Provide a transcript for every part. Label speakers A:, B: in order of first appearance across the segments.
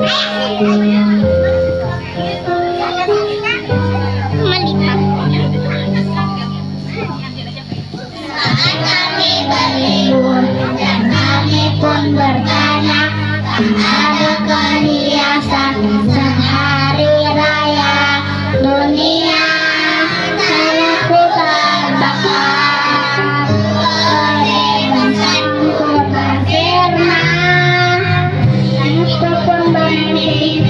A: Kami berlibur dan kami pun bertanya, adakah hiasan sehari raya dunia? Saya putar bakar bangsaku berfirman, aku pun bermimpi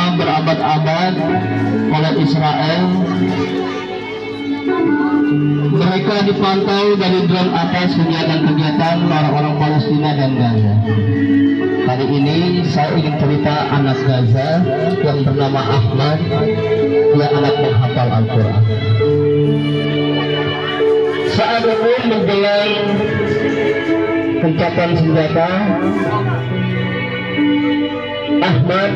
B: selama berabad-abad oleh Israel. Mereka dipantau dari drone atas kegiatan-kegiatan orang-orang Palestina dan Gaza. Kali ini saya ingin cerita anak Gaza yang bernama Ahmad. Dia anak menghafal Al-Quran. Saat itu menjelang gencatan senjata, Ahmad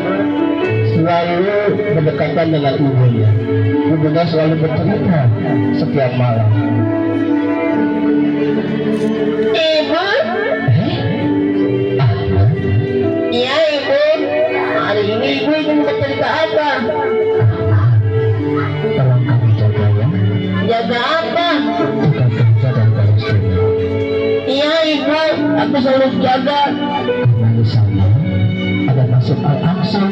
B: selalu berdekatan dengan ibunya. Ibunya selalu bercerita setiap malam.
A: Ibu?
B: Ahmad?
A: Iya ibu. Hari ini ibu ingin bercerita apa?
B: Tolong kamu jaga ya.
A: Jaga apa?
B: Jaga Gaza dan Palestina.
A: Iya ibu, aku selalu jaga.
B: Karena di sana ada Masjid Al-Aqsa.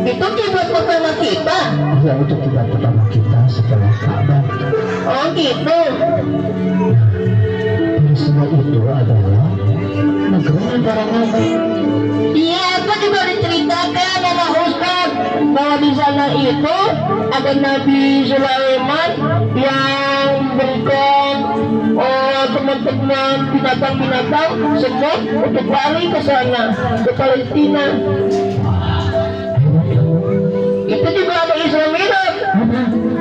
A: Itu kiblat pertama kita.
B: Ya, itu kiblat pertama kita setelah Ka'bah.
A: Oh gitu.
B: Palestina itu adalah negara Nabi.
A: Iya, aku juga diceritakan sama Ustaz bahwa di sana itu ada Nabi Sulaiman yang berikan teman-teman binatang-binatang semua untuk lari ke sana, ke Palestina. Itu juga ada Isra Mi'raj,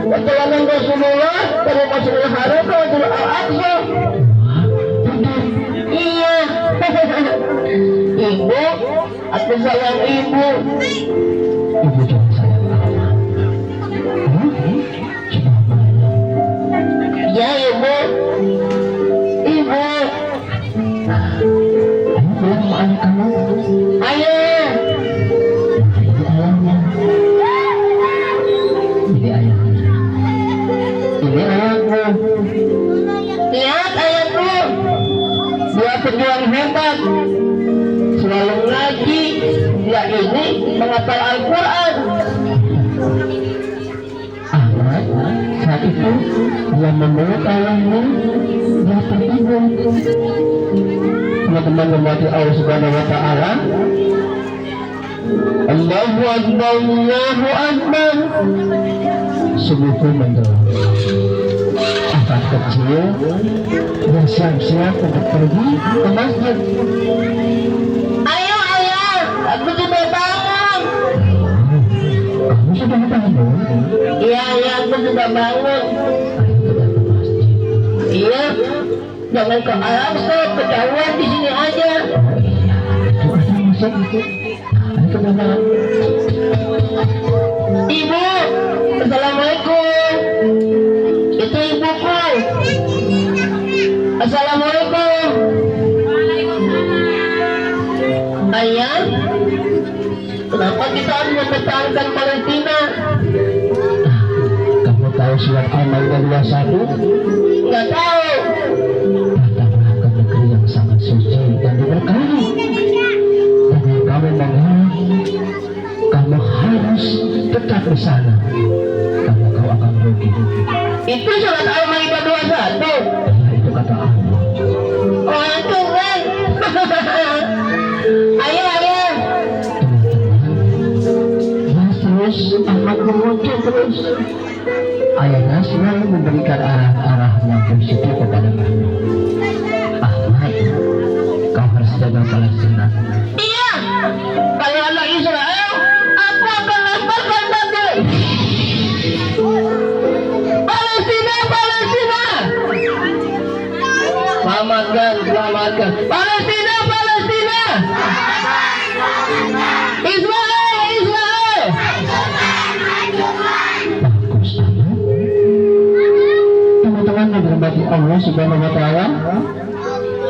A: perjalanan Rasulullah dari Masjidil Haram ke Masjidil Al-Aqsa. Iya. Ibu, aku sayang ibu.
B: Ibu juga sayang Ahmad. Coba mana?
A: Ya ibu. Ibu.
B: Ayo bilang sama ayah kamu.
A: Ayah.
B: Nah, ini ayahnya. Ini ayahnya. Ini ayahku.
A: Lihat ayahku. Dia pejuang hebat. Selalu ngaji. Dia ini menghafal Al-Quran.
B: Ahmad saat itu dia memeluk ayahnya. Dia tertidur. Teman-teman membaca Allah Subhanahu Wa Taala. Allahu Akbar, Allahu Akbar. Subuhku menjelang. Anak kecil dia siap-siap untuk pergi ke masjid.
A: Ayo ayah, aku sudah bangun.
B: Kamu sudah bangun?
A: Iya ayah, aku sudah bangun.
B: Ayo kita ke masjid.
A: Iya, jangan ke Al-Aqsa, ketahuan di sini aja.
B: Oh iya, itu ada masjid itu. Ayo ke dalam.
A: Ibu, assalamualaikum. Itu ibuku. Assalamualaikum. Ayah, kenapa kita harus mempertahankan Palestina?
B: Kamu tahu surat Al-Maidah 21?
A: Nggak tahu.
B: Datanglah ke negeri yang sangat suci dan diberkahi. Jangan kamu mengalah. Kamu harus tetap di sana. Karena kau akan rugi.
A: Itu surat Al-Maidah 21.
B: Ya, itu kata Allah.
A: Oh, itu kan. Ayo, ayah.
B: Teman-teman, ya terus Ahmad memuncul terus. Ayahnya selalu memberikan arah-arah yang positif kepada kamu. Ahmad, kau harus jaga Palestina.
A: Iya, kalau anak Israel, aku akan lemparkan nanti. Palestina, Palestina. Selamatkan, selamatkan. Palestina, Palestina. Israel, Israel.
B: Bagus, Ahmad. Teman-teman yang dirahmati Allah Subhanahu Wa Taala,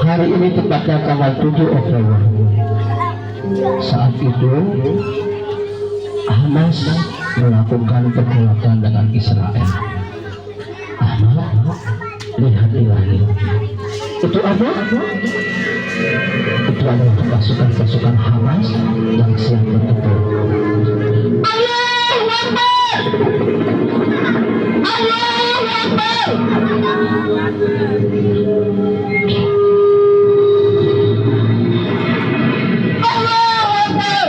B: hari ini tepatnya tanggal 7 Oktober. Saat itu Hamas melakukan pergulatan dengan Israel. Ahmad, lihat di langit. Itu apa? Itu adalah pasukan-pasukan Hamas yang siap bertempur.
A: Allahu Akbar. Allahu Akbar. Allahu Akbar.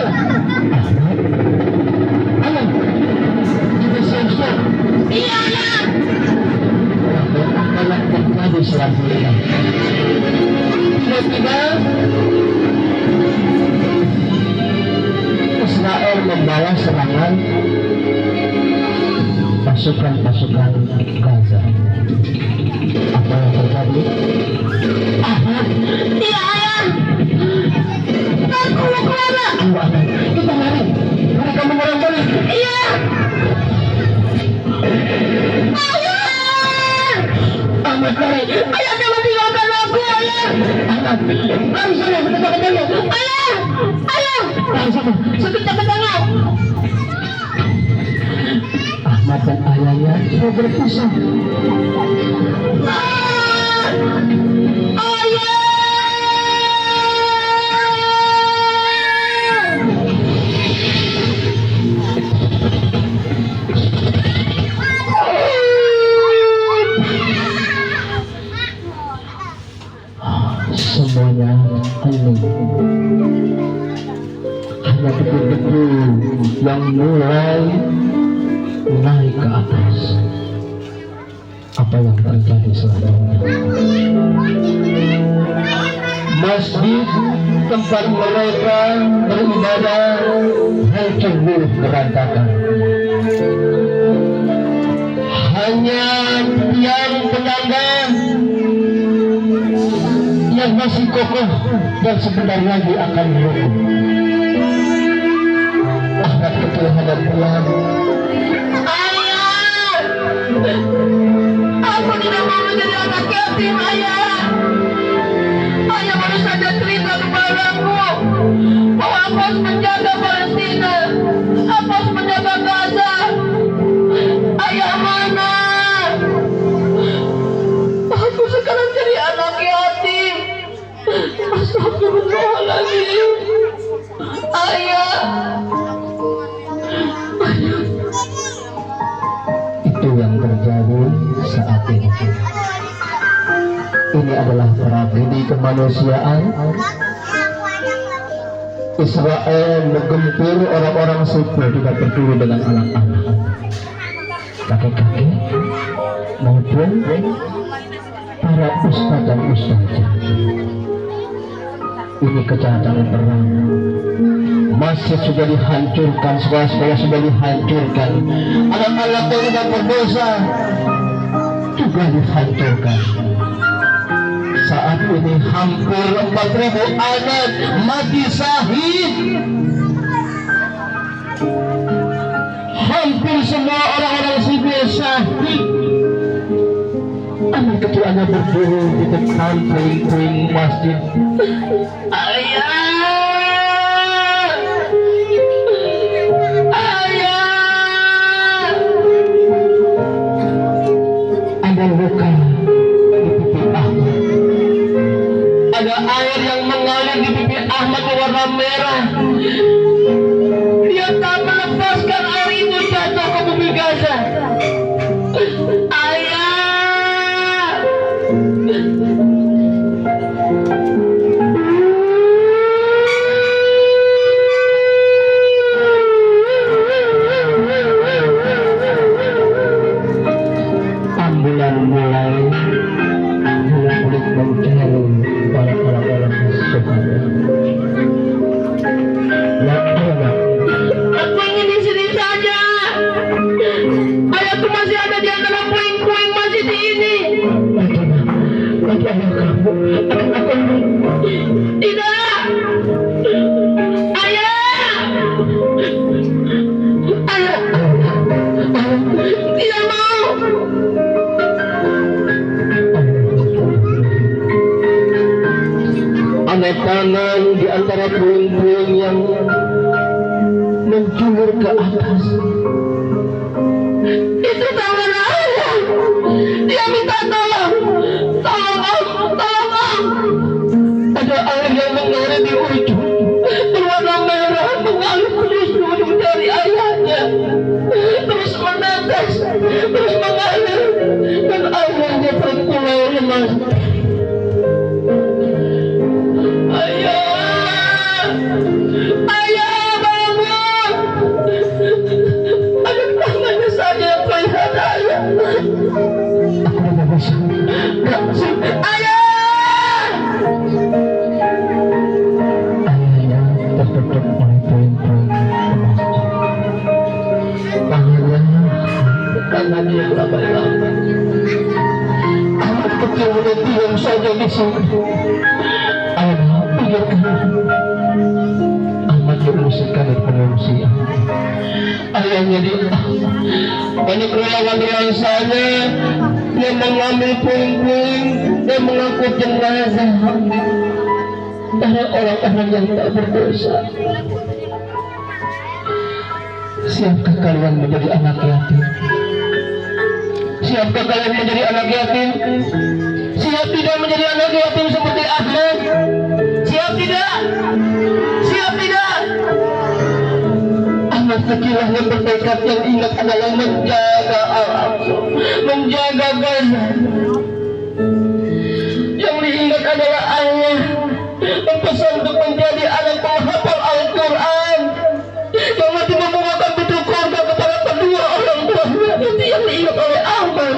B: membawa serangan pasukan-pasukan Gaza. Apa yang terjadi?
A: Ahmad, iya ayah. Aku mau kemana?
B: Ayo Ahmad, kita lari. Mereka menyerang balik.
A: Iya. Ayah.
B: Ahmad lari.
A: Ayah jangan tinggalkan aku ayah.
B: Ahmad, lari sana, sebentar katanya.
A: Ayah. Ayah.
B: Lari sana.
A: Sebentar katanya.
B: Ahmad dan ayahnya sudah berpisah. Semuanya hening. Hanya debu-debu yang mulai naik ke atas. Apa yang terjadi selanjutnya? Masjid tempat mereka beribadah hancur berantakan. Hanya tiang penyangga yang masih kokoh dan sebentar lagi akan runtuh. Ahmad kecil hanya pulang.
A: Ayah. Aku tidak mau menjadi anak yatim ayah. Ayah baru saja cerita kepadaku bahwa aku harus menjaga Palestina, aku harus menjaga Gaza. Ayah mana? Aku sekarang jadi anak yatim. Astagfirullahaladzim. Ayah.
B: Itu yang terjadi saat ini. Ini adalah tragedi kemanusiaan. Israel menggempur orang-orang sipil, tidak peduli dengan anak-anak, kakek-kakek maupun para ustaz dan ustazah. Ini kejahatan perang. Masjid sudah dihancurkan, sekolah-sekolah sudah dihancurkan, anak-anak yang tidak berdosa juga dihancurkan. Saat ini hampir 4.000 anak mati syahid. Hampir semua orang-orang sipil syahid. Anak kecil anak berdiri di depan puing-puing masjid.
A: Ayah.
B: Ada luka di pipi Ahmad. Ada air yang mengalir di pipi Ahmad berwarna merah.
A: Dia tak melepaskan air itu jatuh ke bumi Gaza. Ayah.
B: Ambulan mulai mengulik mencari para orang-orang Soekarno.
A: Aku ingin di sini saja. Ayahku masih ada di antara puing-puing masjid ini.
B: Bagi ayah kamu akan aku
A: Tidak. Ayah. Ayah. Tidak mau.
B: ada tangan di antara puing-puing yang menjulur ke atas.
A: Itu tangan ayah. Dia minta tolong. Tolong om, tolong om.
B: Ada air yang mengalir di ujung berwarna merah, mengalir terus di ujung jari ayahnya, terus menetes, terus mengalir, dan ayahnya mulai lemas.
A: Ayah, ayah bangun. Ada tangannya saja yang kelihatan ayah.
B: Aku tidak bisa.
A: Ayah.
B: Ayahnya tertutup oleh puing-puing ke masjid. anak yang lama-lama. Anak kecil diam saja di sini. Anak pikirkan amat diungsikan di pengungsian. Ayahnya banyak relawan sana yang mengambil puing-puing dan mengangkut jenazah para orang-orang yang tak berdosa. Siapkah kalian menjadi anak yatim? Siapkah kalian menjadi anak yatim? Siap tidak menjadi anak yatim seperti Ahmad? Siap tidak? Siap tidak? Anak kecilah yang bertekad, yang ingat adalah menjaga alam, menjaga Gaza. Yang diingat adalah Allah berpesan untuk menjadi anak penghafal Al-Quran yang mati membawakan pintu surga kepada kedua orang tuanya. Itu yang diingat oleh Ahmad.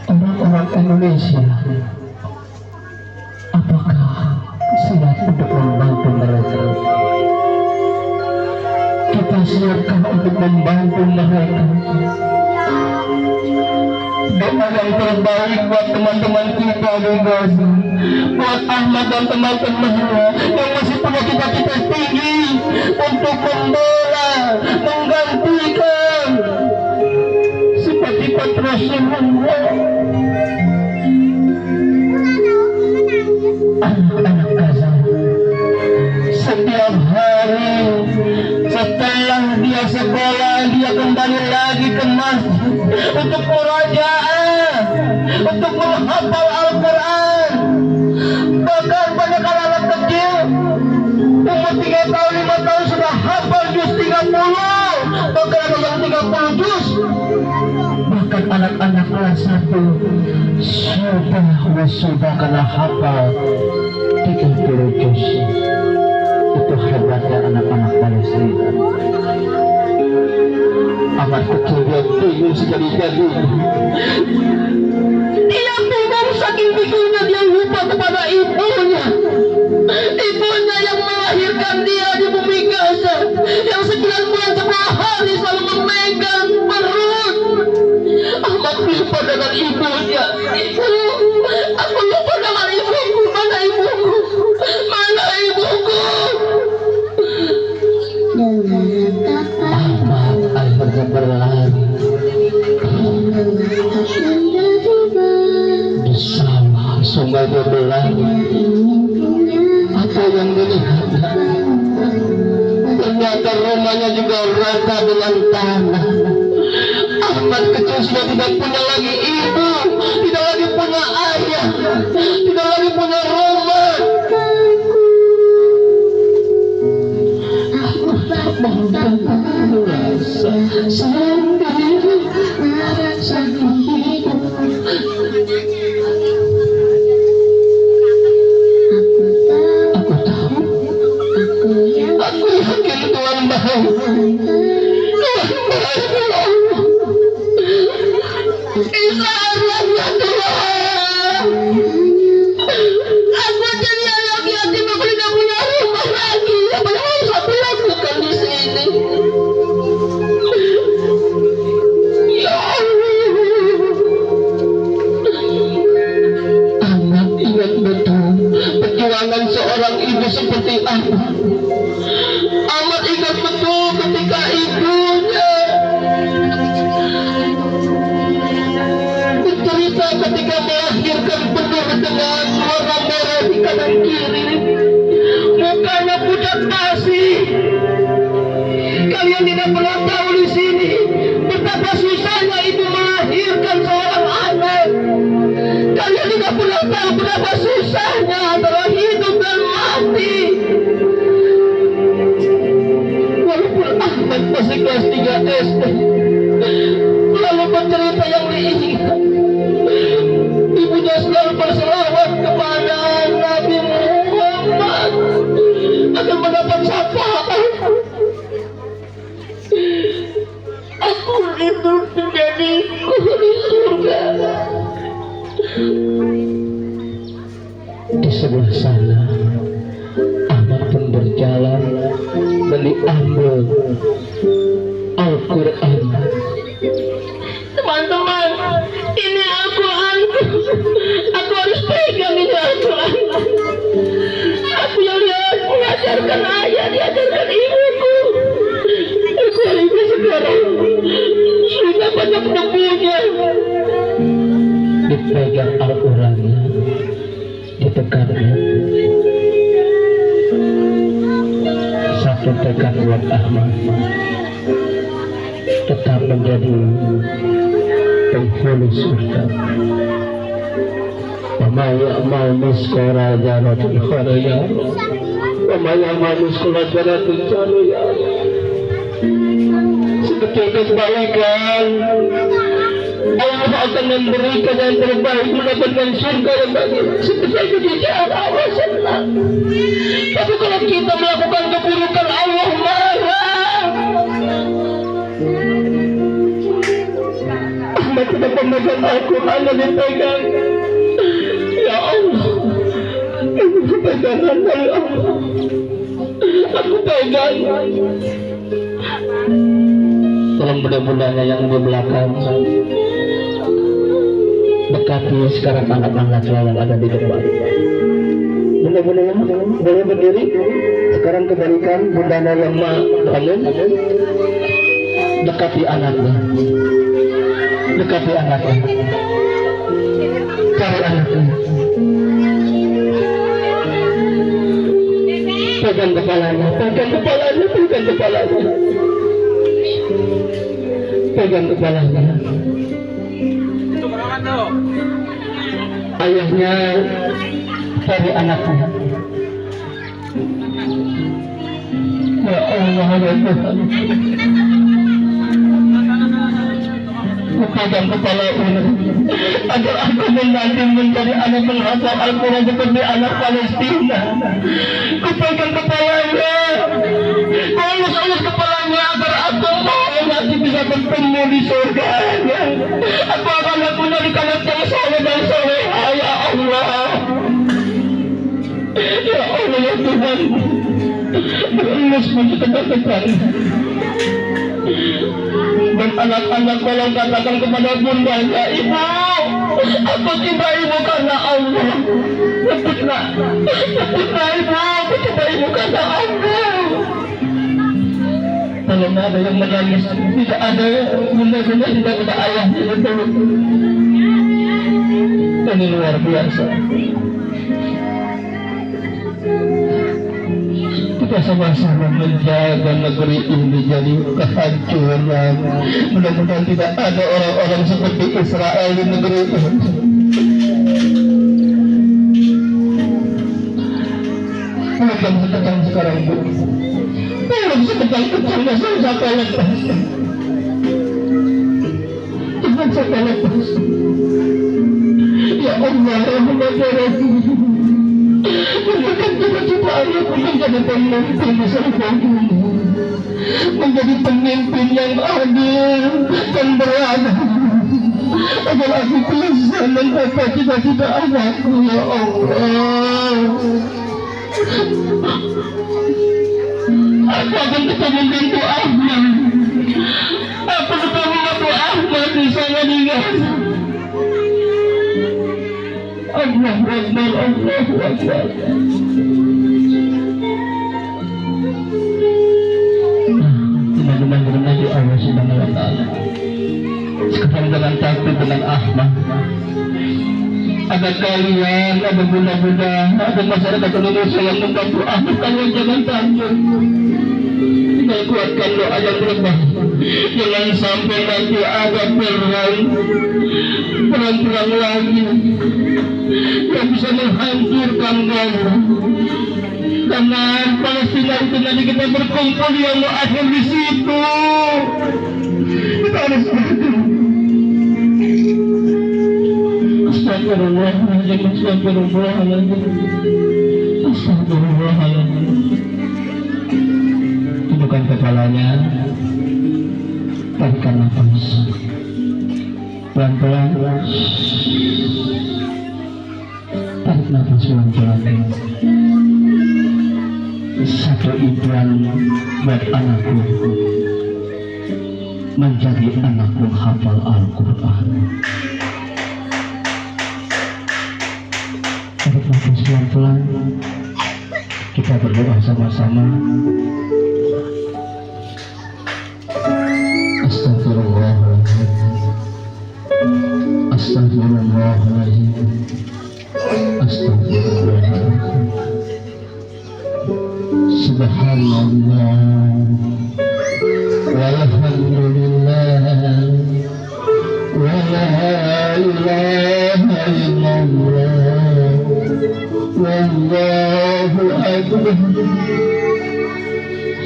B: Orang-orang Indonesia, apakah siap untuk membantu mereka? Kita siapkah untuk membantu mereka? Doa yang terbaik buat teman-teman kita di Gaza, buat Ahmad dan teman-temannya yang masih punya cita-cita tinggi untuk membela, menggantikan sifat-sifat Rasulullah. Anak-anak Gaza setiap hari setelah dia sekolah, dia kembali lagi ke masjid untuk murajaah, untuk menghafal Al-Quran. Bahkan banyak anak-anak kecil umur 3 tahun, 5 tahun sudah hafal juz 30, bahkan ada yang 30 juz. Bahkan anak-anak kelas 1 sudah kena hafal 30 juz. Itu hebatnya anak-anak Palestina. Amat kecil dia bingung sejadi-jadi. Dia bingung saking bingungnya, dia lupa kepada ibunya. Ibunya yang melahirkan dia di bumi Gaza, yang 9 bulan 10 hari selalu memegang perut. Amat lupa dengan ibunya. Ibu, aku lupa dengan ibuku. Mana ibuku? Mana ibuku? Ahmad akhirnya berlari di sawah sungai berlari. Apa yang dilihatnya? Ternyata rumahnya juga rata dengan tanah. Ahmad kecil sudah tidak punya lagi ibu, tidak lagi punya ayah, tidak lagi punya rumah. Merasa sendiri, sendiri. Aku tahu, aku yakin Tuhan baik. Tuhan baik, ya Allah. Insya Allah ya Tuhan. Aku jadi anak yatim, aku tidak punya rumah lagi. Apa yang harus aku lakukan di sini? Ya Allah. Anak ingat betul perjuangan seorang ibu seperti aku. Amat ingat betul ketika ibunya bercerita ketika melahirkan penuh dengan warna merah di kanan kiri. Mukanya pucat pasi. Kalian tidak pernah tahu di sini betapa susahnya ibu melahirkan seorang anak. Kalian tidak pernah tahu betapa susahnya antara hidup dan mati. Walaupun Ahmad masih kelas 3 SD, lalu bercerita yang diinginkan, ibunya selalu berselawat kepada Nabi Muhammad agar mendapat syafaat. Aku itu menjadi penghuni surga. Di sebelah sana Ahmad pun berjalan dan diambil Al-Quran.
A: Teman-teman, ini Al-Quran. Aku harus pegang ini Al-Quran. Aku yang mengajarkan ayah, diajarkan ibuku. Al-Quran ini sekarang sudah banyak debunya.
B: Dipegang Al-Qurannya, dipegannya. Satu pegang buat Ahmad, tetap menjadi penghuni surga. Wa ya'mal miskala dzarratin khairan yarah, wa ya'mal miskala dzarratin syarran yarah. Seperti kebaikan, Allah akan memberikan yang terbaik, mendapatkan surga yang baik. Seperti itu dia Allah senang. Tapi kalau kita melakukan keburukan, Allah marah. Ahmad tidak pemegang Al-Quran yang dipegang. Ya Allah, ini pegangan dari Allah. Aku pegang. Tolong mudah-mudahan yang di belakang dekati sekarang anak-anak yang ada di depan. Mudah-mudahan boleh berdiri. Sekarang kebalikan, Bunda Nayama bangun. Dekati anaknya. Dekati anaknya. Cari anaknya. Pegang kepalanya, pegang kepalanya, pegang kepalanya. Pegang kepalanya. Ayahnya cari anaknya. Ya Allah, ya Tuhan. Pegang kepala ini agar aku nanti menjadi anak penghafal Al-Quran seperti anak Palestina. Pegang kepalanya, ulus-ulus kepalanya agar aku nanti bisa bertemu di surga. Aku akan menjadi anak yang soleh dan soleha. Ya Allah, ya Allah, ya Tuhan. Berulus pun tegak-tegak. Dan anak-anak tolong katakan kepada bundanya, Ibu, aku cinta ibu karena Allah. Sebutlah ibu, aku cinta ibu karena Allah. Kalau ada yang menangis, tidak ada bunda-bunda, tidak ada ayah, tidak ada. Ini luar biasa. Kita sama-sama menjaga negeri ini dari kehancuran. Mudah-mudahan tidak ada orang-orang seperti Israel di negeri ini. Tolong sekarang Bu. Tolong sekarang sampai lepas. Jangan sampai lepas. Ya Allah, berikan cita-cita ayahku menjadi pemimpin di surga ini, menjadi pemimpin yang adil dan beradab, agar aku bisa mencapai cita-cita anakku. Ya Allah, aku akan ketemu bintu Ahmad. Aku ketemu bintu Ahmad di sana di Gaza. Allah Akbar, Allah Akbar. Benar-benar di Allah Subhanahu wa Ta'ala. Sekarang dengan takbir dengan Ahmad, ada kalian, ada bunda-bunda, ada masyarakat Indonesia yang membantu Ahmad. Kalian jangan takut. Tinggal kuatkan doa yang berubah. Jangan sampai nanti ada perang lagi yang bisa menghancurkan Gaza. Karena Palestina itu nanti kita berkumpul yang mau akhir di situ. Kita harus berdoa. Astagfirullahaladzim, astagfirullahaladzim, astagfirullahaladzim. Tundukkan kepalanya, tarikan nafas pelan-pelan. Tarik nafas pelan-pelan. Satu impian buat anakku. menjadi anak penghafal Al-Quran. Tarik nafas pelan-pelan, kita berdoa sama-sama. Astagfirullahaladzim, astagfirullahaladzim, astagfirullahaladzim. Subhanallah, walhamdulillah, wa la ilaha illallah, wallahu akbar.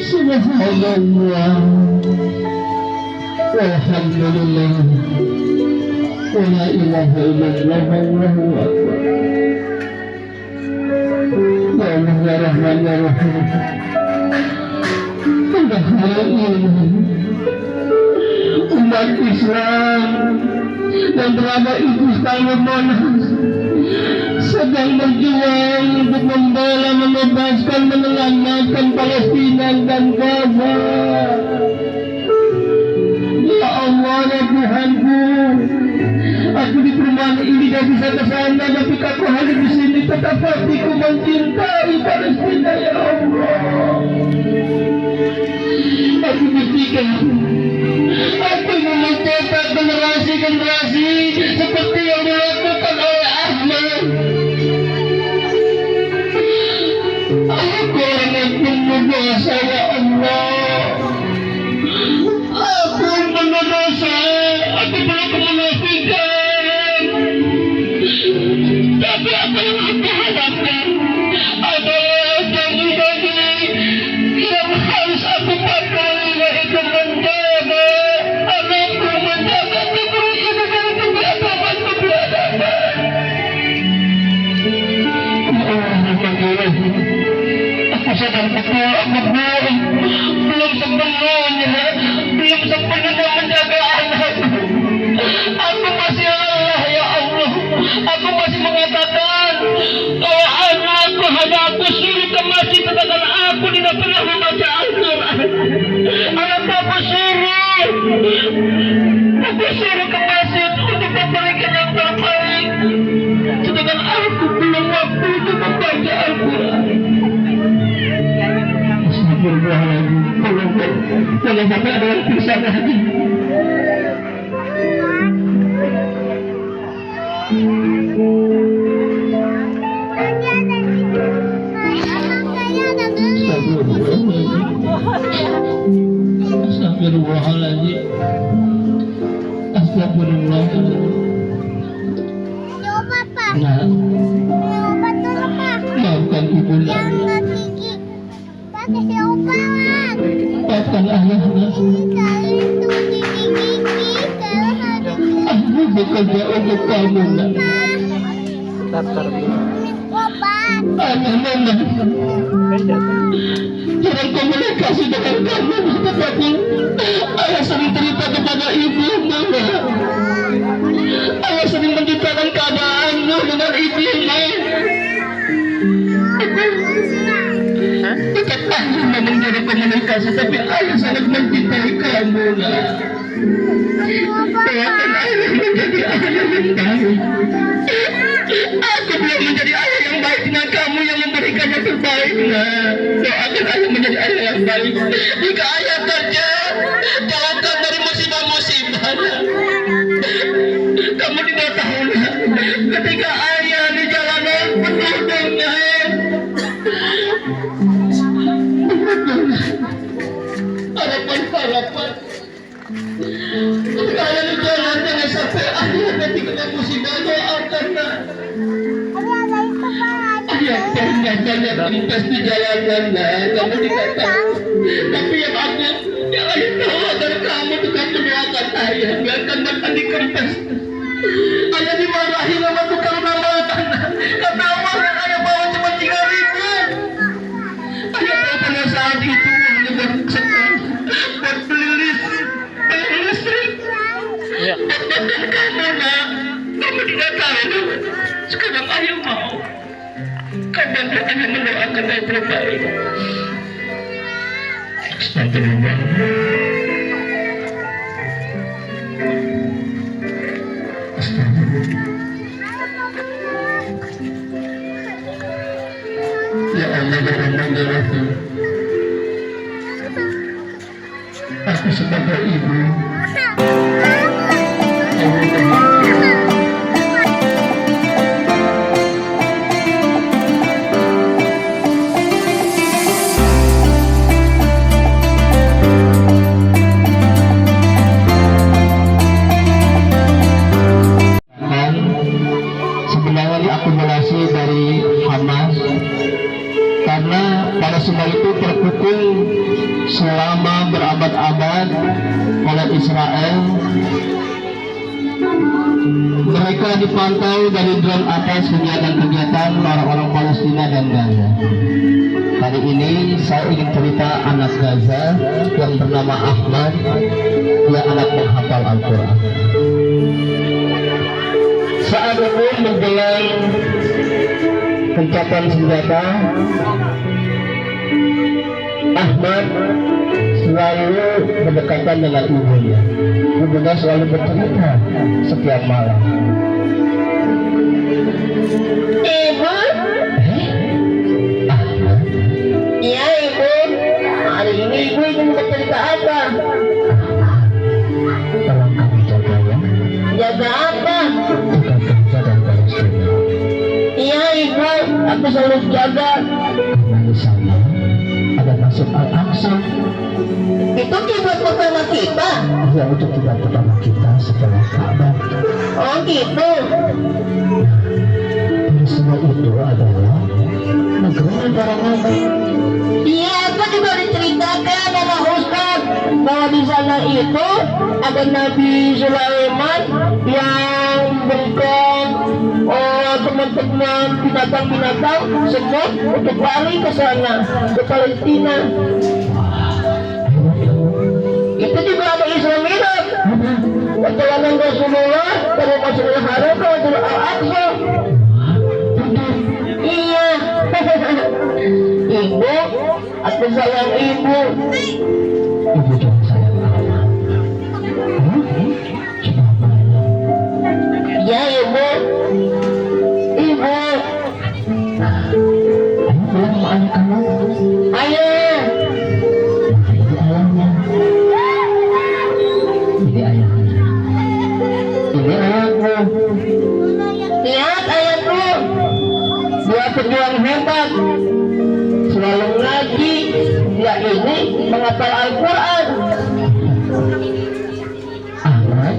B: Subhanallah, walhamdulillah, wa la ilaha illallah, wallahu akbar. Ya Allah, ya Rahman, ya Rahim. Umat Islam yang berada di Istanbul Monas sedang berjuang untuk membela, membebaskan, menyelamatkan Palestina dan Gaza. Ya Allah, ya Tuhanku, aku di perumahan ini tidak bisa ke sana, tapi aku hadir di sini. Tetap hatiku mencintai Palestina, ya Allah. Aku berpikir, aku ingin mencetak generasi-generasi seperti yang dilakukan oleh Ahmad. Aku orang yang penuh dosa, ya Allah. Aku penuh dosa, aku penuh kemunafikan. Tapi apa yang aku harapkan adalah janji-janji yang harus aku pakai, yaitu menjaga anakku, menjaga negeri ini dari kebiadaban-kebiadaban. Aku sadar betul, aku belum sepenuhnya menjaga anakku. Aku masih lelah, ya Allah. Aku masih mengatakan bahwa anakku hanya aku suruh ke masjid, sedangkan aku tidak pernah membaca Al-Quran. Anakku aku suruh ke masjid untuk memberikan yang terbaik, sedangkan aku belum waktu untuk membaca Al-Quran. Astagfirullahaladzim, jangan sampai ada yang bisa lagi. Astagfirullahaladzim, astagfirullahaladzim.
C: Coba Pak,
B: Nah,
C: coba dulu Pak.
B: maafkan ibu
C: Yang
B: nak,
C: nggak gigi, pakai siopalan.
B: maafkan ayahnya.
C: Kali itu gigi-gigi, kalau hari itu
B: Aku bekerja untuk kamu nak.
C: obat.
B: Ayah mama jarang komunikasi dengan kamu, tetapi ayah sering cerita kepada ibu mama. Ayah sering menceritakan keadaanmu dengan ibumu. Bukan ayah memang jarang komunikasi, tapi ayah sangat mencintai kamu nak. Doakan ayah menjadi ayah yang baik. Aku belum menjadi ayah yang baik dengan kamu yang memberikan yang terbaik nak. Doakan ayah menjadi ayah yang baik. Jika ayah kerja, jauhkan dari musibah-musibah. Kamu tidak tahu nak, ketika ayah di jalanan penuh dengan harapan-harapan. Ketika ayah di jalan, jangan sampai ayah nanti kena musibah. Doakan nak.
C: Ada itu Pak.
B: Ayah pernah banyak lintas di jalanan nak, kamu tidak tahu. Tapi yang ayah tahu agar kamu tetap mendoakan ayah, biarkan makan di kertas. Ayah dimarahi sama tukang makan. Kata uang yang ayah bawa cuma 3.000. Ayah tahu pada saat itu uangnya buat sekolah, buat beli listrik. Dan kamu nak, kamu tidak tahu. Sekarang ayah mau. Kadang hanya mendoakan yang terbaik. Astagfirullah. Muhammad ya Rasul. Aku sebagai ibu, sebenarnya diakumulasi dari Hamas karena pada semua itu terpukul selama berabad-abad oleh Israel. Mereka dipantau dari drone atas kegiatan-kegiatan orang-orang Palestina dan Gaza. Kali ini saya ingin cerita anak Gaza yang bernama Ahmad. Dia anak menghafal Al-Quran. Saat umum menjelang gencatan senjata, Ahmad selalu berdekatan dengan ibunya. Ibunya selalu bercerita setiap malam.
A: Ibu?
B: Ahmad,
A: Iya ibu. Hari ini ibu ingin bercerita apa?
B: tolong kamu jaga ya.
A: Jaga apa?
B: Jaga Gaza dan Palestina.
A: Iya ibu, aku selalu jaga.
B: Karena di sana ada Masjid Al-Aqsa.
A: Itu kiblat pertama kita.
B: Dia itu kiblat pertama kita setelah Ka'bah.
A: Oh gitu.
B: Palestina itu adalah negara Nabi.
A: Iya, aku juga diceritakan sama Ustaz bahwa di sana itu ada Nabi Sulaiman yang berikan teman-teman binatang-binatang semut untuk lari ke sana, ke Palestina. Itu juga ada Isra Mi'raj. Perjalanan Rasulullah dari Masjidil Haram ke Masjidil Al-Aqsa. Iya. Ibu, aku sayang ibu.
B: Ibu jangan sayang Ahmad. Sudah malam.
A: Ya ibu. Ibu.
B: Ayo bilang sama ayah kamu.
A: Ayah.
B: Nah, ini ayahnya. Ini ayahnya. Ini ayahku.
A: Lihat ayahku. Dia pejuang hebat. Selalu ngaji. Dia ini menghafal Al-Quran.
B: Ahmad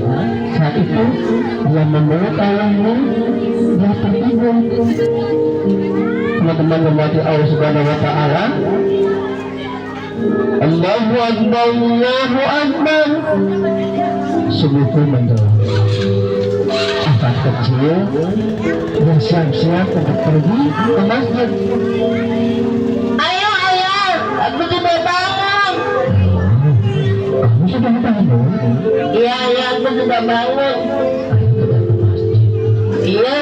B: saat itu dia memeluk ayahnya. Dia tertidur. Teman-teman membaca Allah Subhanahu Wa Taala. Allahu Akbar, Allahu Akbar. Subuh menjelang. Anak kecil bersiap-siap untuk pergi ke masjid.
A: Ayo ayah. Aku sudah bangun.
B: Kamu sudah bangun?
A: Iya ayah, aku sudah bangun.
B: Ayo kita ke masjid.
A: Iya.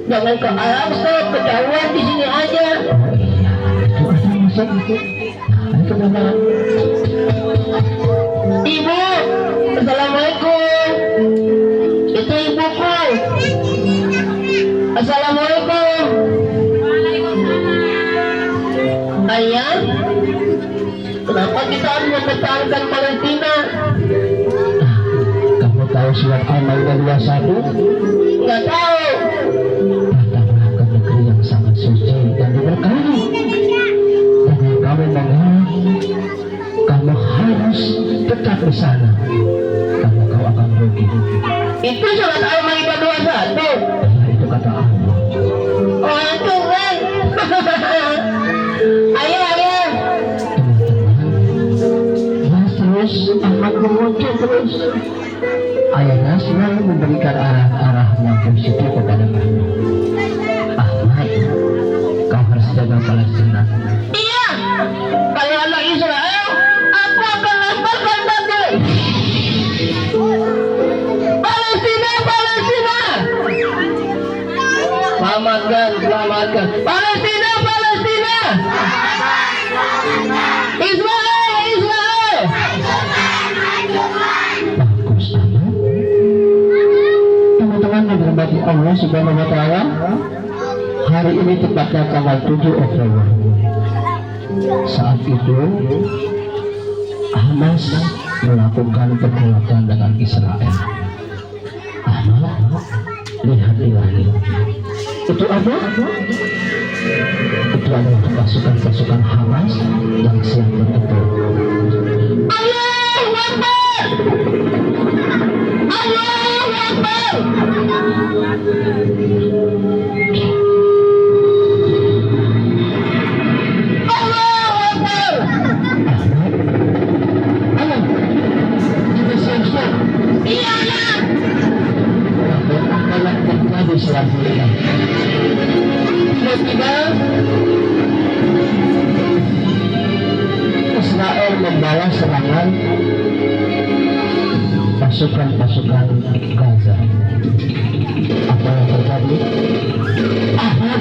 A: Jangan ke Al-Aqsa, ketahuan di sini aja.
B: Oh iya, itu ada masjid itu. Ayo ke dalam.
A: Ibu, assalamualaikum. Itu ibuku. Assalamualaikum. Ayah, kenapa kita harus mempertahankan Palestina?
B: Kamu tahu surat Al-Maidah 21?
A: Nggak tahu.
B: Datanglah ke negeri yang sangat suci dan diberkahi. Jangan kamu mengalah. Kamu harus tetap di sana. Karena kau akan rugi.
A: Itu surat Al-Maidah 21.
B: Ya, itu kata Allah.
A: Oh itu kan. Ayah, ayah.
B: Teman-teman, terus Ahmad memuncul terus. Ayahnya selalu memberikan arah-arah yang positif kepada kamu. Ahmad, kau harus jaga Palestina.
A: Iya. Kalau anak Israel, aku akan lemparkan batu. Palestina, Palestina. Selamatkan, selamatkan. Palestina, Palestina. Israel, Israel.
B: Bagus, Ahmad. Teman-teman yang dirahmati Allah Subhanahu Wa Taala, hari ini tepatnya tanggal 7 Oktober. Saat itu Hamas melakukan pergolakan dengan Israel. Ahmad, lihat di langit. Itu apa? Itu adalah pasukan-pasukan Hamas yang siap bertempur.
A: Allahu Akbar! Allahu Akbar! Allahu Akbar!
B: Ayo, kita siap-siap.
A: Iya, ya!
B: Apa yang terjadi selanjutnya? Tiba-tiba Israel membawa serangan pasukan-pasukan Gaza. Apa yang terjadi?
A: Ahmad!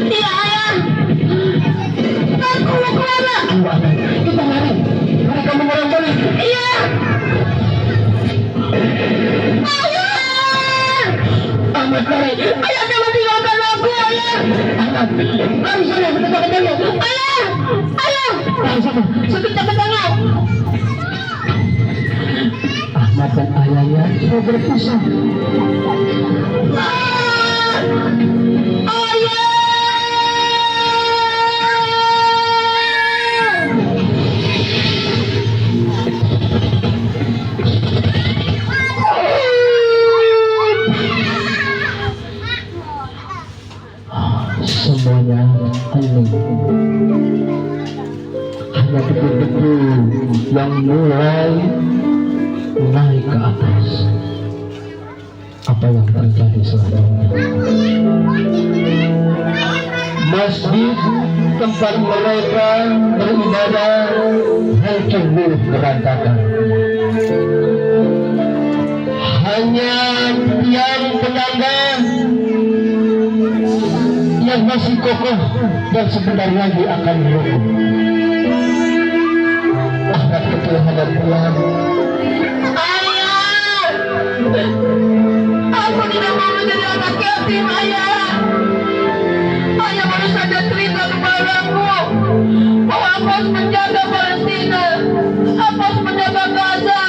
A: Iya, ayah! Aku mau kemana?
B: Ayo Ahmad, kita lari. Mereka menyerang balik.
A: Iya! Ayah!
B: Ahmad, lari.
A: Ayah, jangan tinggalkan aku, ayah!
B: Ahmad, lari sana, kita ketemu.
A: Ayah! Ayah!
B: Lari sana.
A: Sekejap tengok!
B: Ahmad dan ayahnya sudah berpisah. Semuanya hening. Hanya debu-debu yang mulai naik ke atas. Apa yang terjadi selanjutnya? Masjid tempat mereka beribadah hancur berantakan. Hanya tiang penyangga yang masih kokoh dan sebentar lagi akan runtuh. Ahmad kecil hadap pulang.
A: Ayah! Aku tidak mau menjadi anak yatim, ayah! Ayah baru saja cerita kepadaku bahwa aku harus menjaga Palestina, aku harus menjaga Gaza.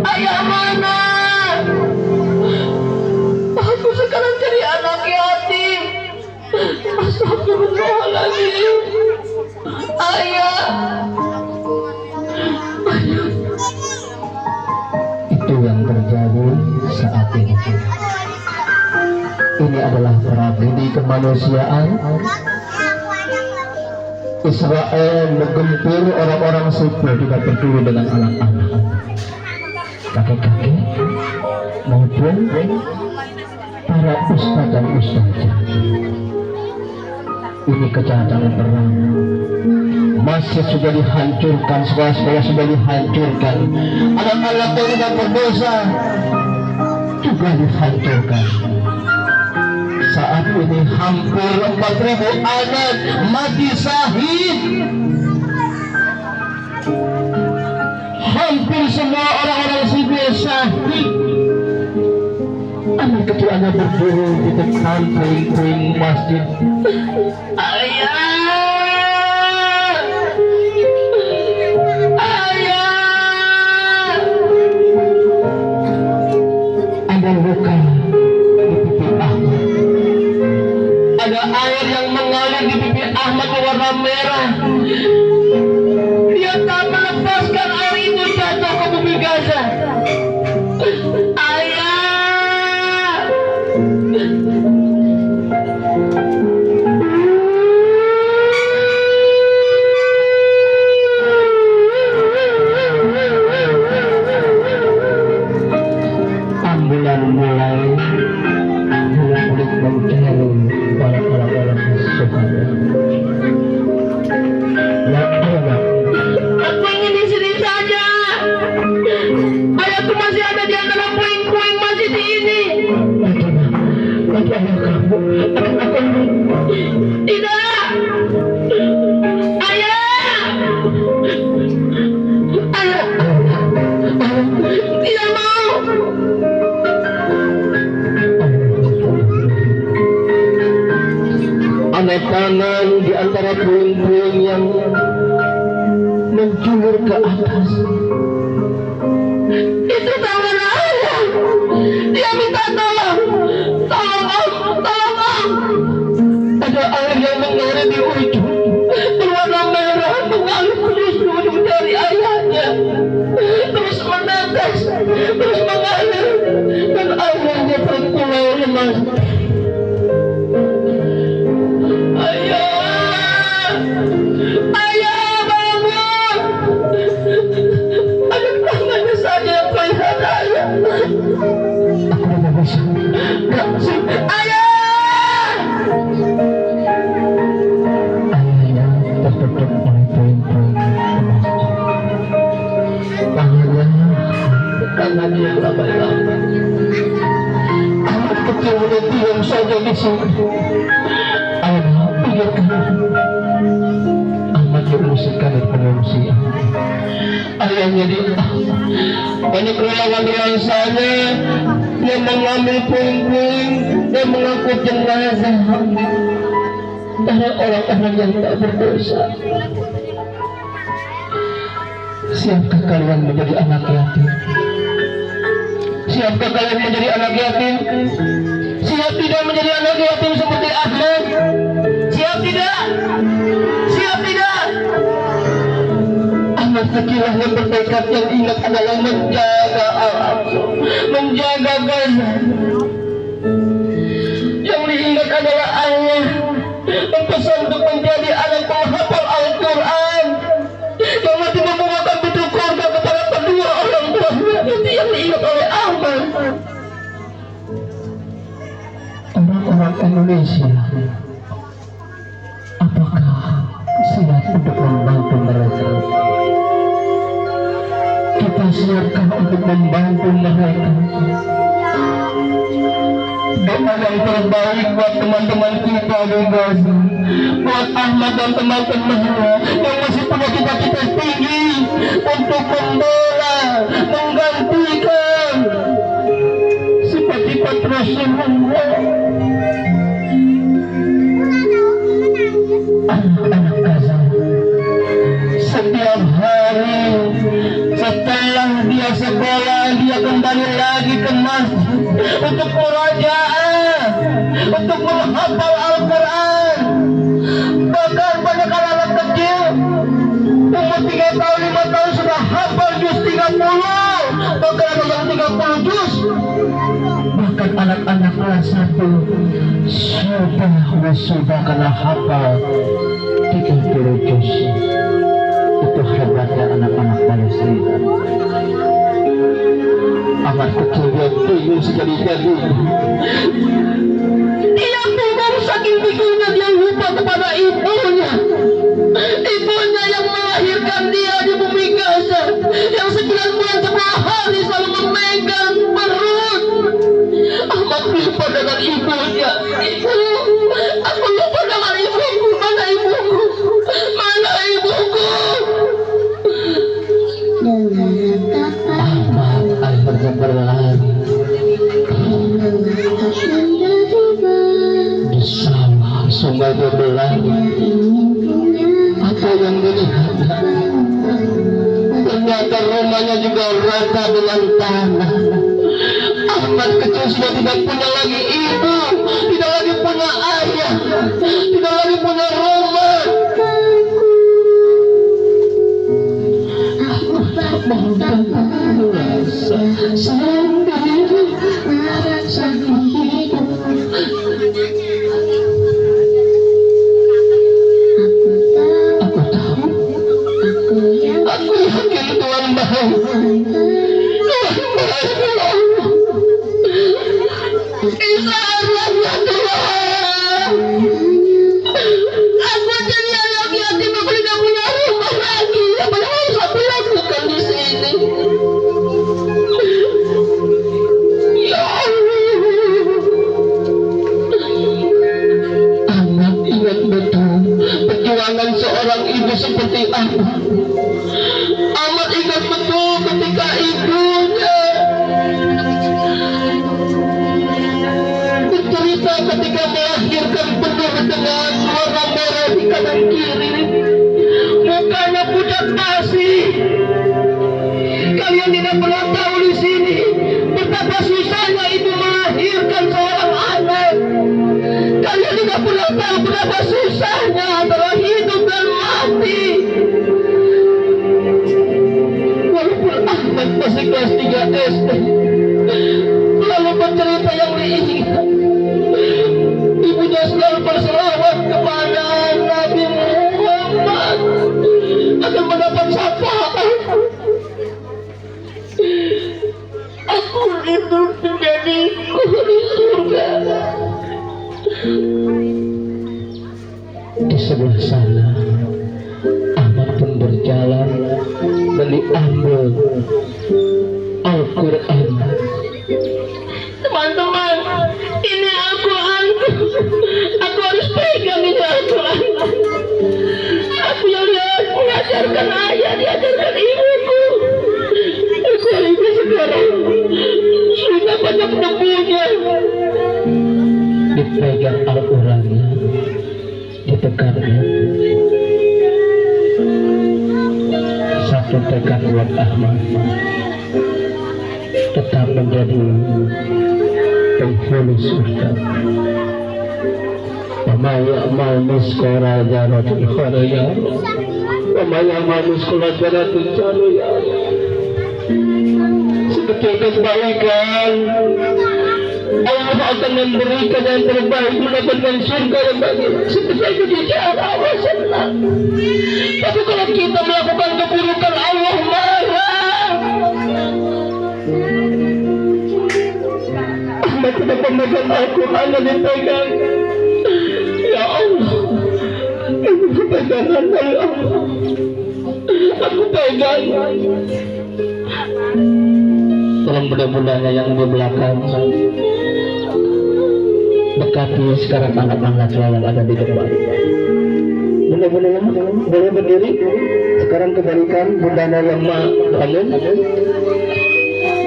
A: Ayah mana? Aku sekarang jadi anak yatim. Astagfirullahaladzim. Ayah!
B: Itu yang terjadi saat ini. Ini adalah tragedi kemanusiaan. Israel menggempur orang-orang sipil, tidak peduli dengan anak-anak, kakek-kakek maupun para ustaz dan ustazah. Ini kejahatan perang. Masjid sudah dihancurkan, sekolah-sekolah sudah dihancurkan, anak-anak yang tidak berdosa juga dihancurkan. Saat ini hampir 4.000 anak mati syahid. Hampir semua orang-orang sipil syahid. Anak ketuanya berburu di depan puing-puing masjid.
A: Ayah!
B: Ada luka di pipi Ahmad. Ada air yang mengalir di pipi Ahmad berwarna merah.
A: Dia tak melepaskan air itu jatuh ke bumi Gaza. Ayah!
B: Ambulan mulai mengulik mencari para orang-orang saudara. Ya Allah,
A: Aku ingin di sini saja. Ayahku masih ada di antara puing-puing masjid ini.
B: nanti ayah kamu akan aku
A: Tidak! Ayah! Ayah! Tidak mau!
B: Ada tangan di antara puing-puing yang atas.
A: Itu tangan ayah. Dia minta tolong. Tolong om, tolong om.
B: Ada air yang mengalir di ujung
A: Berwarna merah mengalir terus di ujung jari ayahnya. Terus menetes, terus mengalir. Dan ayahnya terkulai lemas. Ayah, ayah bangun. Ada tangannya saja yang terlihat ayah.
B: Aku tidak bisa.
A: Ayah.
B: Ayahnya tertutup oleh puing-puing emas.
A: Tangannya laba-laba.
B: Anak kecil udah diam saja di sini. Ayah, pikirkan. Ahmad diungsikan di pengungsian.
A: Ayahnya banyak relawan sana yang mengambil puing-puing dan mengangkut jenazah dari orang-orang yang tak berdosa.
B: Siapkah kalian menjadi anak yatim?
A: Siapkah kalian menjadi anak yatim? Siap tidak menjadi anak yatim seperti Ahmad? Siap tidak? Siap tidak?
B: Anak kecil yang bertekad yang ingat adalah menjaga Al-Aqsa, menjaga Gaza.
A: Yang diingat adalah ayah berpesan untuk menjadi anak penghafal Al-Quran yang mati membawakan pintu keluarga kepada kedua orang tuanya. Itu yang diingat oleh Ahmad.
B: Orang-orang Indonesia, apakah siap untuk membantu mereka? Kita siapkan untuk membantu mereka.
A: Doa yang terbaik buat teman-teman kita di Gaza, buat Ahmad dan teman-temannya yang masih punya cita-cita tinggi untuk membela, menggantikan sifat-sifat Rasulullah.
B: Anak-anak Gaza,
A: Setiap hari setelah dia sekolah, dia kembali lagi ke masjid untuk murajaah, untuk menghafal Al-Quran. Bahkan banyak anak-anak kecil umur 3 tahun, 5 tahun sudah hafal juz 30, bahkan ada yang 30 juz.
B: bahkan anak-anak kelas 1 sudah kena hafal 30 juz. Itu hebatnya anak-anak Palestina. Amat kecil dia bingung sekali-kali.
A: Dia bingung saking bingungnya dia lupa kepada ibunya. Ibunya yang melahirkan dia di bumi Gaza, yang 9 bulan 10 hari selalu memegang perut. Ahmad lupa dengan ibunya. Ibu, aku lupa dengan ibuku. Mana ibuku? Mana ibuku?
B: Ahmad akhirnya berlari bersama sungai dia berlari. Apa yang dilihatnya? Ternyata rumahnya juga rata dengan tanah. Ahmad kecil sudah tidak punya lagi ibu, tidak lagi punya ayah, tidak lagi punya rumah. Aku tak mau merasa sendiri, merasa hidup. Aku tahu, aku yakin Tuhan baik. Tuhan baik, ya Allah.
A: Isalah ya Tuhan. Aku jadi anak yatim, aku tidak punya rumah lagi. Apa yang harus aku lakukan di sini? Ya Allah.
B: Anak ingat betul perjuangan seorang ibu seperti Ahmad.
A: Ahmad ingat betul ketika ibunya Aku pernah tahu berapa susahnya antara hidup dan mati. Walaupun Ahmad masih kelas 3 SD, lalu bercerita yang diinginkan, ibunya selalu berselawat kepada Nabi Muhammad akan mendapat syafaat. Aku rindu menjadi penghuni surga.
B: Di sebelah sana Ahmad pun berjalan dan diambil Al-Quran.
A: Teman-teman, ini Al-Quranku. Aku harus pegang ini Al-Quran. Aku yang mengajarkan ayah, diajarkan ibuku. Ibu sekarang sudah banyak debunya.
B: Dipegang Al-Qurannya, ditekannya. Satu tekan buat Ahmad tetap menjadi penghuni surga. Wa ma ya'mal misqala dzarratin khairan yarah, wa ma ya'mal misqala dzarratin syarran yarah. Seperti kebaikan, Allah akan memberikan yang terbaik, mendapatkan surga yang baik.
A: Seperti itu dijaga Allah senang. Tapi kalau kita melakukan keburukan, Allah marah.
B: Ahmad tidak pemegang Al-Quran dan dipegang. Ya Allah, ini pegangan dari Allah. Aku pegang. Tolong mudah-mudahan yang di belakang dekati sekarang anak-anak yang ada di depan. Mudah-mudahan boleh berdiri. Sekarang kebalikan bundanya yang bangun.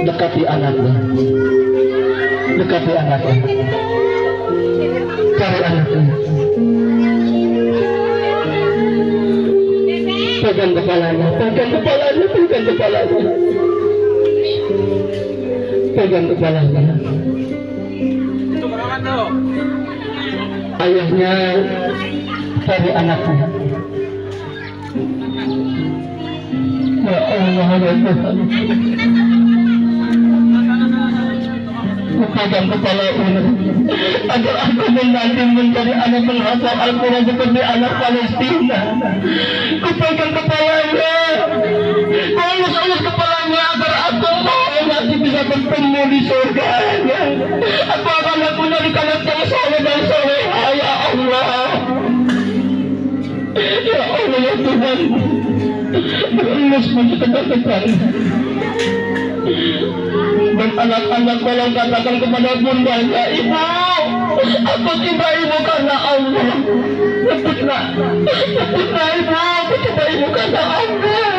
B: Dekati anaknya. Dekati anaknya. Cari anaknya. Pegang kepalanya. Pegang kepalanya. Pegang kepalanya. Pegang kepalanya. Ayahnya cari anaknya. Ya Allah, ya Tuhan. Pegang kepala ini agar aku nanti menjadi anak penghafal Al-Quran seperti anak Palestina. Pegang kepalanya, ulus-ulus kepalanya agar aku nanti bisa bertemu di surga. Aku akan punya di kanan yang soleh dan soleha. Ya Allah, ya Allah, ya Tuhan. Ulus pun kedepan. Dan anak-anak tolong katakan kepada bundanya, Ibu, aku cinta ibu karena Allah. Tepuklah ibu, aku cinta ibu karena Allah.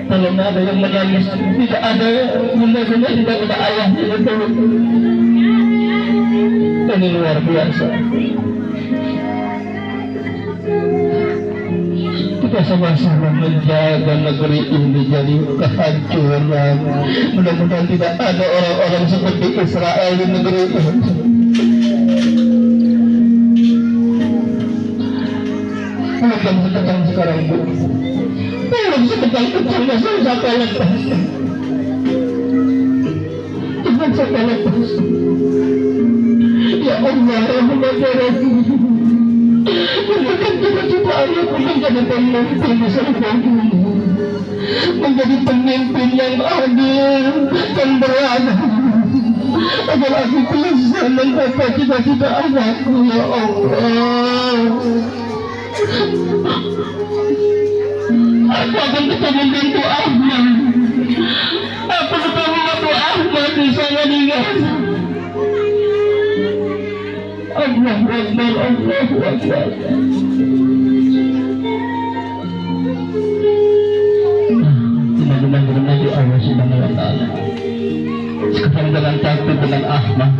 B: Kalau ada yang menangis, tidak ada bunda-bunda, tidak ada ayah. Ini luar biasa. Kita sama-sama menjaga negeri ini dari kehancuran. Mudah-mudahan tidak ada orang-orang seperti Israel di negeri ini. Bukan sekejam sekarang, Bu. Belum sekejam-kejamnya saya sampai lepas. Jangan sampai lepas. Ya Allah, Rahmat ya Rabbi. Berikan cita-cita ayahku menjadi pemimpin di surga ini, menjadi pemimpin yang adil dan beradab, agar aku bisa mencapai cita-cita ayahku. Ya Allah, aku akan ketemu bintu Ahmad. Aku ketemu bintu Ahmad di sana di Gaza. Allahu Akbar, Allahu Akbar. Benar-benar di Allah Subhanahu wa Ta'ala. Sekarang dengan takut dengan Ahmad,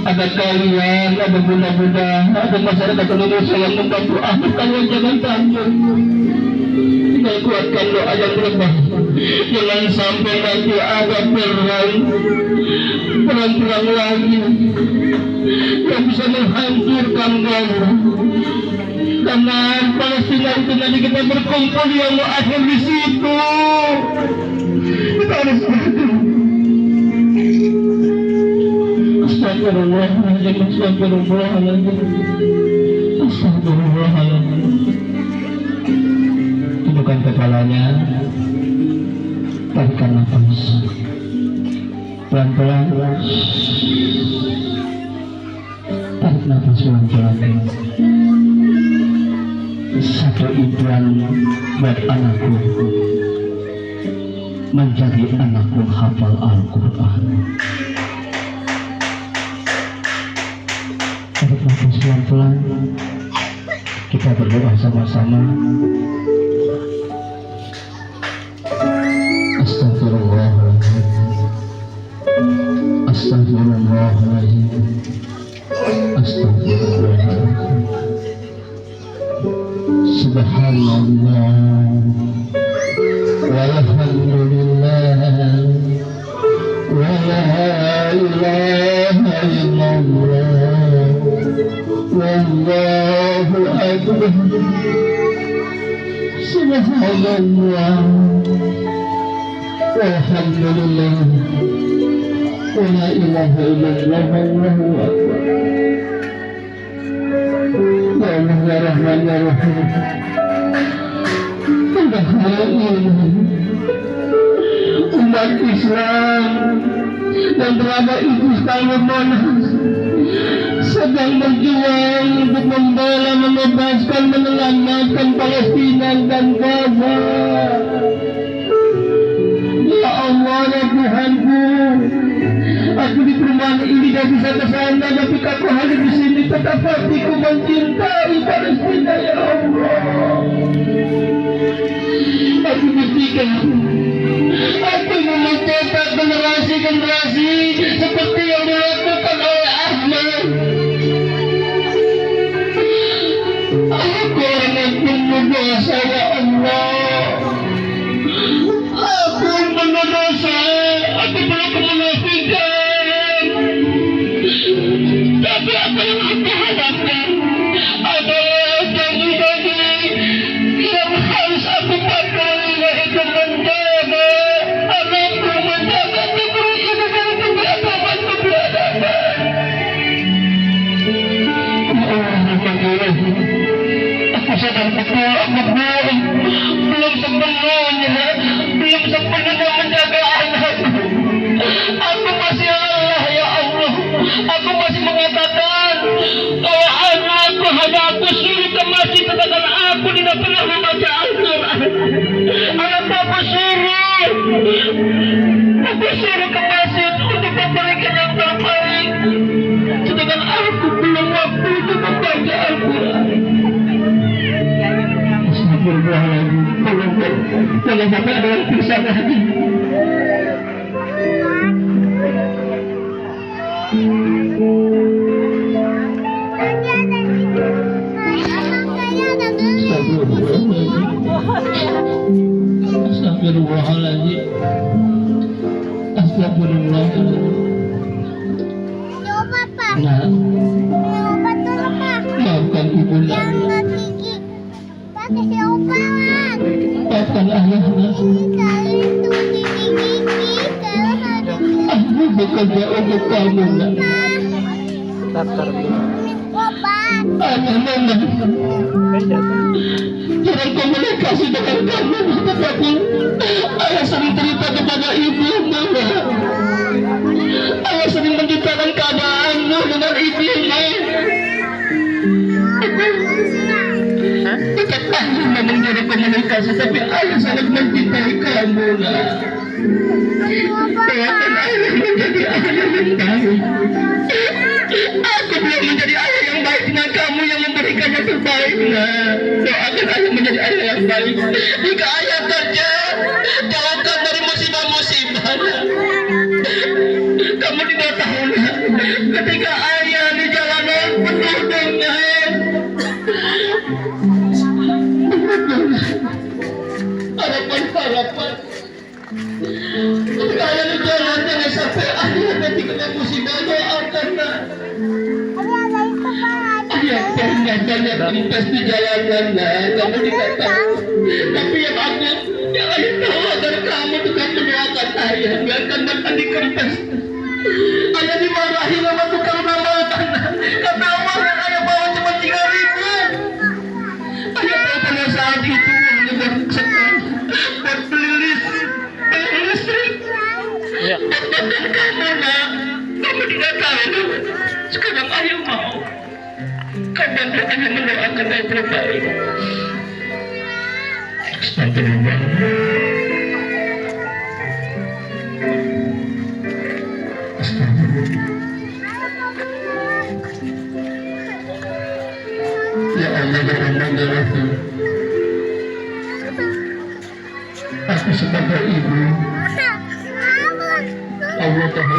B: ada kalian, ada bunda-bunda, ada masyarakat Indonesia yang membantu Ahmad. Kalian jangan takut. Tinggal kuatkan doa yang terbaik. Jangan sampai nanti ada perang lagi. yang bisa menghancurkan Gaza. Karena Palestina itu nanti kita berkumpul yang mau akhir di situ. Kita harus Astagfirullahaladzim, astagfirullahaladzim, astagfirullahaladzim. Tundukkan kepalanya, tarikan nafas pelan-pelan, tarik nafas pelan-pelan. Satu impian buat anakku menjadi anak penghafal Al-Quran. Tarik nafas pelan-pelan, kita berdoa sama-sama. Astagfirullahaladzim, astagfirullahaladzim, astagfirullahaladzim. Subhanallah walhamdulillah wa la ilaha illallah wallahu akbar. Subhanallah walhamdulillah wa la ilaha illallah wallahu akbar. Ya Allah ya Rahman ya Rahim, padahal ini umat Islam dan berada itu sekarang Monas sedang berjuang untuk membela, membebaskan, menyelamatkan Palestina dan Gaza. Ya Allah ya Tuhanku, aku di perumahan ini tidak bisa ke sana, tapi aku hadir di sini tetap hatiku mencintai Palestina ya Allah. Aku berpikir, aku mau mencetak generasi-generasi seperti yang dilakukan oleh Ahmad. Aku orang yang penuh dosa ya Allah. Aku penuh dosa, aku penuh kemunafikan. Tapi apa yang aku harapkan adalah janji-janji yang harus aku pakai, yaitu menjaga anakku, menjaga negeri ini dari kebiadaban-kebiadaban. Aku sedang betul, belum sepenuhnya menjaga anakku. Aku masih lelah ya Allah. Aku masih mengatakan bahwa anakku hanya aku suruh ke masjid, sedangkan aku tidak pernah membaca Al-Quran. Anakku aku suruh ke masjid untuk memberikan yang terbaik, sedangkan aku belum waktu untuk membaca Al-Quran. Astagfirullahaladzim, jangan sampai ada yang pisah lagi. Astagfirullahaladzim, astagfirullahaladzim.
C: Coba Pak,
B: Nah,
C: coba dulu Pak.
B: maafkan ibu nak,
C: Jangan gigi. Pakai siopalan.
B: maafkan ayahnya.
C: Kali itu gigi-gigi kalau ada
B: Aku bekerja untuk kamu nak.
C: obat.
B: Ayah mama jarang komunikasi dengan kamu, tetapi ayah sering cerita kepada ibu mama. Ayah sering menceritakan keadaanmu dengan ibumu. Bukan ayah memang jarang komunikasi, tapi ayah sangat mencintai kamu nak. Doakan ayah menjadi ayah yang baik. Aku belum menjadi ayah yang baik dengan kamu yang memberikan yang terbaik nak. Doakan ayah menjadi ayah yang baik. Jika ayah kerja, jauhkan dari musibah-musibah nak. Kamu tidak tahu nak, ketika ayah di jalanan penuh dengan harapan-harapan. Ketika ayah di jalan, jangan sampai ayah nanti kena musibah. Doakan nak. banyak lintas di jalanan, kamu tidak tahu. Tapi yang ayah tahu agar kamu tetap mendoakan ayah, biarkan makan di kertas. Ayah dimarahi sama tukang makan, karena uang yang ayah bawa cuma 3.000. Ayah tahu pada saat itu uangnya baru sekali buat beli listrik. Dan kamu nak, kamu tidak tahu. Sekarang ayah mau kamu hanya mendoakan yang terbaik. Astagfirullah. Ya Allah, ya Rahman, ya Rahim. Aku sebagai ibu, Allah tahu.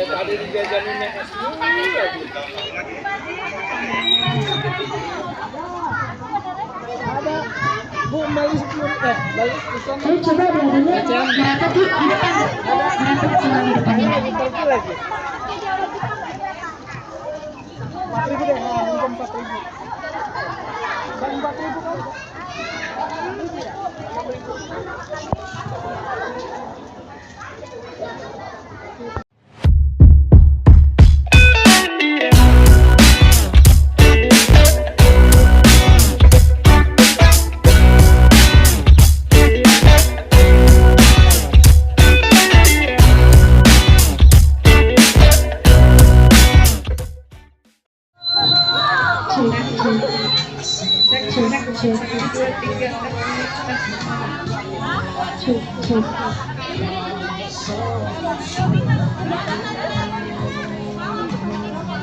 D: Tadi dijajaninnya kasih lagi. Ada Bu balik balik ke sana.
E: Saya coba dulu berangkat di depan. Berangkat cuma di depan.
D: Pergi lagi. 4.000 deh, nah, 4.000. Kan 4.000 kan?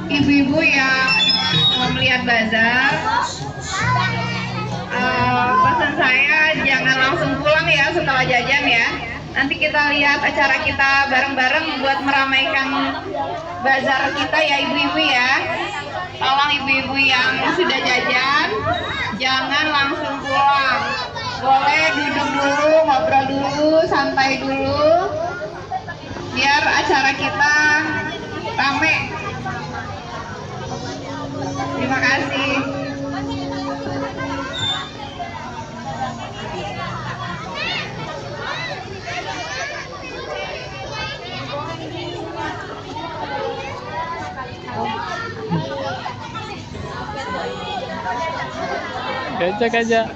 A: Ibu-ibu yang mau melihat bazar, pesan saya jangan langsung pulang ya setelah jajan ya. Nanti kita lihat acara kita bareng-bareng buat meramaikan bazar kita ya ibu-ibu ya. Tolong ibu-ibu yang sudah jajan, jangan langsung pulang. Boleh duduk dulu, ngobrol dulu, santai dulu, biar acara kita rame. Terima kasih.
D: Gajah gajah.